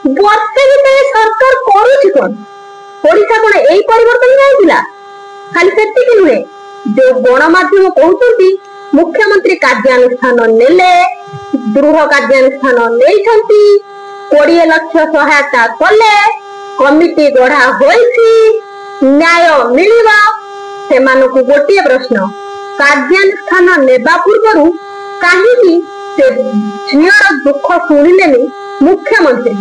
ବର୍ଷେ ଭିତରେ ସରକାର କରୁଛି କଣ? ଓଡିଶା କଣ ଏଇ ପରିବର୍ତ୍ତନ ଚାହୁଁଥିଲା? ଖାଲି ସେତିକି ନୁହେଁ, ଯୋଉ ଗଣମାଧ୍ୟମ କହୁଛନ୍ତି ମୁଖ୍ୟମନ୍ତ୍ରୀ କାର୍ଯ୍ୟାନୁଷ୍ଠାନ ନେଲେ, ଦୃଢ କାର୍ଯ୍ୟାନୁଷ୍ଠାନ ନେଇଛନ୍ତି, 20 ଲକ୍ଷ ସହାୟତା କଲେ, କମିଟି ଗଢା ହୋଇଛି, ନ୍ୟାୟ ମିଳିବ। ସେମାନଙ୍କୁ ଗୋଟିଏ ପ୍ରଶ୍ନ, କାର୍ଯ୍ୟାନୁଷ୍ଠାନ ନେବା ପୂର୍ବରୁ କାହିଁକି ସେ ଝିଅର ଦୁଃଖ ଶୁଣିଲେନି ମୁଖ୍ୟମନ୍ତ୍ରୀ?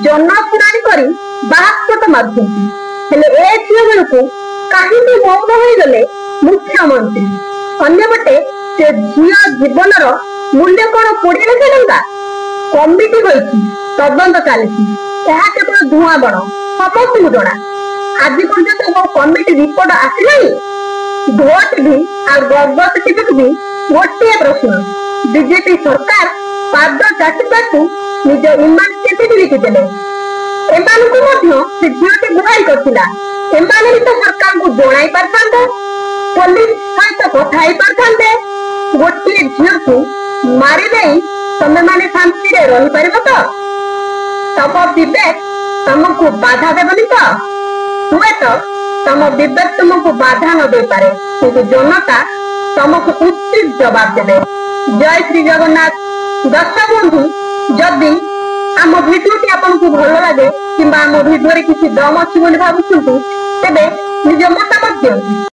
ଜନଶୁଣାଣି କରି ବାହାସ୍ପଟ ମାରୁଛନ୍ତି, ହେଲେ ଏ ଝିଅ ବେଳକୁ କାହିଁକି ମୌନ ହୋଇଗଲେ ମୁଖ୍ୟମନ୍ତ୍ରୀ? ଅନ୍ୟପଟେ ସେ ଝିଅ ଜୀବନର ମୂଲ୍ୟ କଣ 20 ଲକ୍ଷ ଟଙ୍କା? କମିଟି ହୋଇଛି, ତଦନ୍ତ ଚାଲିଛି, ଏହା କେବଳ ଧୂଆଁ ବଣ, ସମସ୍ତଙ୍କୁ ଜଣା। ଆଜି ପର୍ଯ୍ୟନ୍ତ ମୋ କମିଟି ରିପୋର୍ଟ ଆସିଲାଣି? ଭୋଟ ଆଉ ଗର୍ଭବତୀ ଟିଭିକୁ ବି ଗୋଟିଏ ପ୍ରଶ୍ନ, ବିଜେପି ସରକାର ପାଦ ଚାଟିବାକୁ ନିଜ ଇମାନ କେତେ ବିକିଦେଲେ? ଏମାନଙ୍କୁ ମଧ୍ୟ ସେ ଝିଅଟି ଗୁହାରି କରିଥିଲା, ଏମାନେ ବି ତ ସରକାରଙ୍କୁ ଜଣାଇ ପାରିଥାନ୍ତେ, ପୋଲିସ ସହିତ କଥା ହେଇ ପାରିଥାନ୍ତେ। ଗୋଟିଏ ଝିଅକୁ ମାରିଦେଇ ତମେ ମାନେ ଶାନ୍ତିରେ ରହିପାରିବ ତ? ତମ ବିବେକ ତମକୁ ବାଧା ଦେବନି ତ? ହୁଏତ ତମ ବିବେକ ତୁମକୁ ବାଧା ନ ଦେଇପାରେ, କିନ୍ତୁ ଜନତା ତମକୁ ଉଚିତ ଜବାବ ଦେବେ। ଜୟ ଶ୍ରୀ ଜଗନ୍ନାଥ। ଦର୍ଶକ ବନ୍ଧୁ, ଯଦି ଆମ ଭିଡିଓଟି ଆପଣଙ୍କୁ ଭଲ ଲାଗେ କିମ୍ବା ଆମ ଭିଡିଓରେ କିଛି ଦମ ଅଛି ବୋଲି ଭାବୁଛନ୍ତି, ତେବେ ନିଜ ମତାମତ ଦିଅନ୍ତୁ।